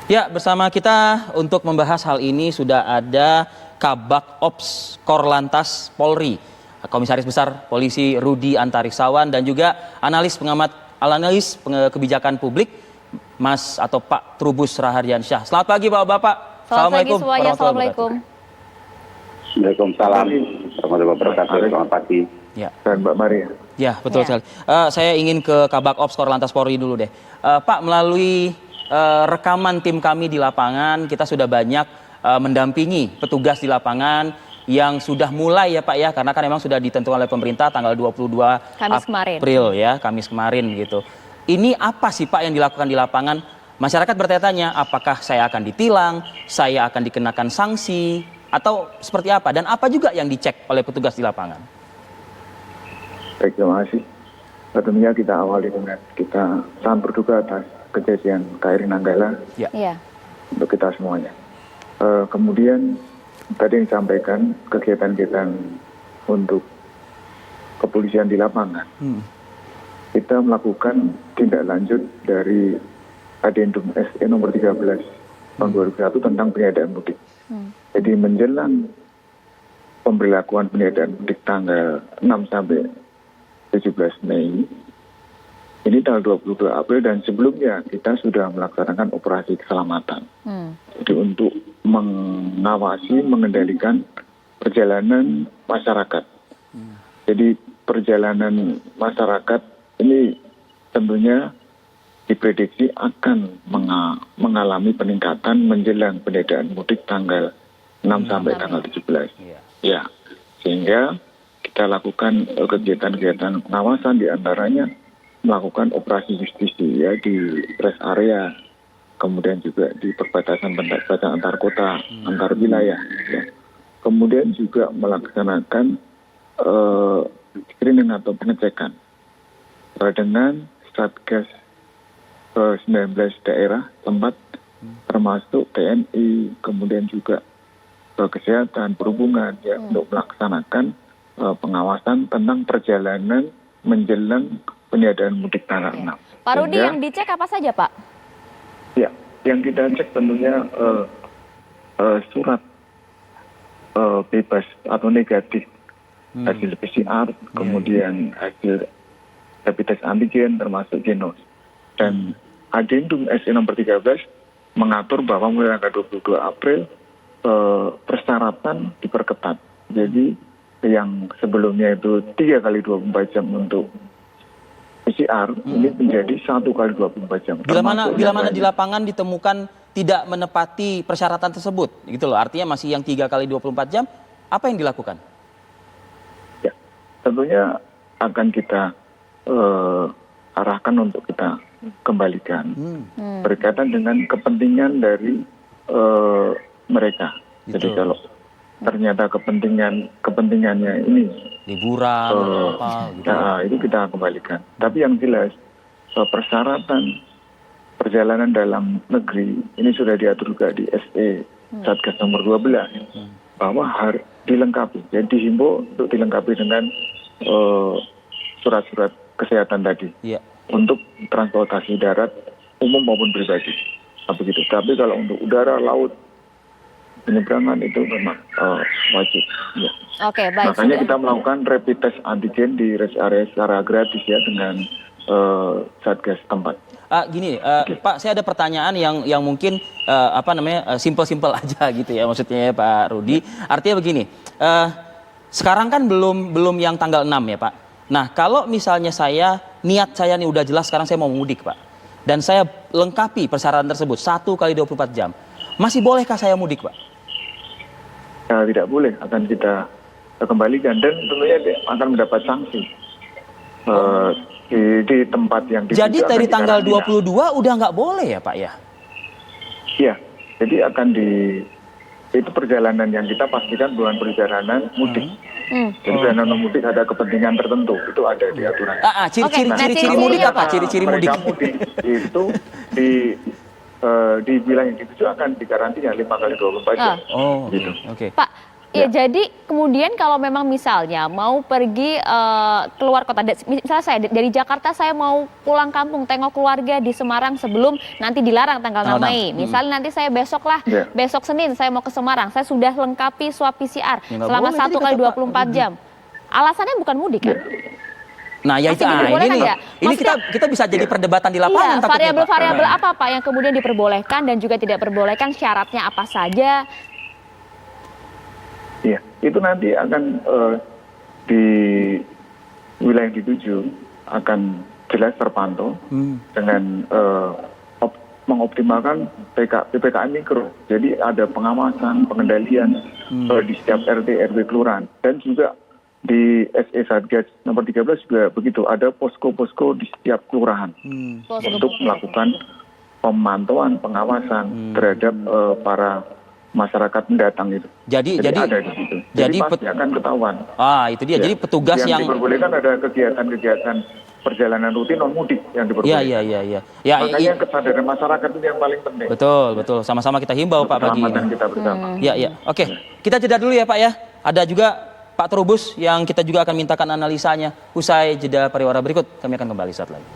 Ya, bersama kita untuk membahas hal ini sudah ada Kabak Ops Korlantas Polri, Komisaris Besar Polisi Rudi Antarissawan, dan juga analis kebijakan publik Mas atau Pak Trubus Rahardiansyah. Selamat pagi Bapak-Bapak. Selamat pagi semuanya. Assalamualaikum. Waalaikumsalam warahmatullahi wabarakatuh. Selamat pagi. Ya. Dan Mbak Maria. Ya, betul sekali. Saya ingin ke Kabak Ops Korlantas Polri dulu deh. Pak, melalui rekaman tim kami di lapangan, kita sudah banyak mendampingi petugas di lapangan yang sudah mulai ya Pak ya, karena kan memang sudah ditentukan oleh pemerintah tanggal 22 April ya, Kamis kemarin gitu. Ini apa sih Pak yang dilakukan di lapangan? Masyarakat bertanya-tanya, apakah saya akan ditilang, saya akan dikenakan sanksi, atau seperti apa? Dan apa juga yang dicek oleh petugas di lapangan? Baik, terima kasih. Tentunya kita awali dengan kita sangat berduka atas kejadian KRI Nanggala untuk kita semuanya. Kemudian tadi yang disampaikan kegiatan-kegiatan untuk kepolisian di lapangan. Kita melakukan tindak lanjut dari Adendum SE nomor 13 tahun 2001 tentang peniadaan mudik. Jadi menjelang pemberlakuan peniadaan mudik tanggal 6 sampai 17 Mei, ini tanggal 22 April dan sebelumnya kita sudah melaksanakan operasi keselamatan. Jadi untuk mengawasi, mengendalikan perjalanan masyarakat. Jadi perjalanan masyarakat ini tentunya diprediksi akan mengalami peningkatan menjelang peniadaan mudik tanggal 6 sampai tanggal 17. Ya, sehingga kita lakukan kegiatan-kegiatan pengawasan, diantaranya melakukan operasi justisi ya di rest area, kemudian juga di perbatasan antar kota, antar wilayah. Ya. Kemudian juga melaksanakan screening atau pengecekan dengan Satgas 19 daerah tempat, termasuk TNI, kemudian juga kesehatan, perhubungan ya, untuk melaksanakan pengawasan tentang perjalanan menjelang peniadaan mudik tanggal 6. Pak Rudi, yang dicek apa saja Pak? Ya, yang kita cek tentunya surat bebas atau negatif hasil PCR, kemudian hasil rapid test antigen termasuk genos. Dan Adendum SE nomor 13 mengatur bahwa mulai tanggal 22 April persyaratan diperketat. Jadi yang sebelumnya itu 3 kali 24 jam untuk PCR, ini menjadi 1 kali 24 jam. Bila mana di lapangan ditemukan tidak menepati persyaratan tersebut, gitu loh. Artinya masih yang 3 kali 24 jam, apa yang dilakukan? Ya, tentunya akan kita arahkan untuk kita kembalikan berkaitan dengan kepentingan dari mereka. Gitu. Jadi kalau ternyata kepentingannya ini liburan apa gitu. Nah, itu kita kembalikan. Tapi yang jelas persyaratan perjalanan dalam negeri ini sudah diatur juga di SE Satgas nomor 12 bahwa harus dilengkapi. Jadi dihimbau untuk dilengkapi dengan surat-surat kesehatan tadi untuk transportasi darat umum maupun pribadi. Nah, begitu. Tapi kalau untuk udara, laut, penyeberangan itu memang wajib. Ya. Oke, baik. Makanya kita melakukan rapid test antigen di rest area secara gratis ya dengan Satgas tempat. Pak, saya ada pertanyaan yang mungkin simpel-simpel aja gitu ya maksudnya ya Pak Rudi. Artinya begini, sekarang kan belum yang tanggal 6 ya Pak. Nah, kalau misalnya niat saya nih udah jelas sekarang saya mau mudik Pak, dan saya lengkapi persyaratan tersebut 1 kali 24 jam, masih bolehkah saya mudik Pak? Ya, tidak boleh, akan kita kembalikan dan tentunya akan mendapat sanksi di tempat yang dituju. Jadi dari tanggal 22 udah nggak boleh ya Pak ya? Iya, jadi itu perjalanan yang kita pastikan bukan perjalanan mudik. Jadi perjalanan mudik ada kepentingan tertentu, itu ada di aturan. Ciri-ciri mudik apa? Ciri-ciri mudik. Mereka mudik itu di wilayah yang dituju akan dikarantina 5 kali 24 jam. Gitu. Oke. Pak, Ya, jadi kemudian kalau memang misalnya mau pergi keluar kota, misalnya saya dari Jakarta saya mau pulang kampung tengok keluarga di Semarang sebelum nanti dilarang tanggal 6 Mei. Misalnya nanti saya besok Senin saya mau ke Semarang, saya sudah lengkapi swab PCR selama 1 kali 24 jam. Alasannya bukan mudik kan? Nah, ya itu ini kita bisa jadi perdebatan di lapangan. Iya, variabel-variabel apa Pak yang kemudian diperbolehkan dan juga tidak diperbolehkan, syaratnya apa saja? Iya, itu nanti akan di wilayah yang dituju akan jelas terpantau dengan mengoptimalkan PPKM mikro. Jadi ada pengawasan, pengendalian di setiap RT, RW kelurahan. Dan juga di SE Satgas nomor 13 juga begitu. Ada posko-posko di setiap kelurahan untuk melakukan pemantauan, pengawasan terhadap para masyarakat mendatang itu. Jadi ada di situ. Jadi pasti akan ketahuan. Itu dia. Jadi petugas yang diperbolehkan ada kegiatan-kegiatan perjalanan rutin non mudik yang diperbolehkan. Iya. Makanya kesadaran masyarakat itu yang paling penting. Betul. Sama-sama kita himbau Pak pagi ini. Kita bersama. Iya. Oke. Kita jeda dulu ya Pak ya. Ada juga Pak Trubus yang kita juga akan mintakan analisanya usai jeda pariwara berikut. Kami akan kembali saat lagi.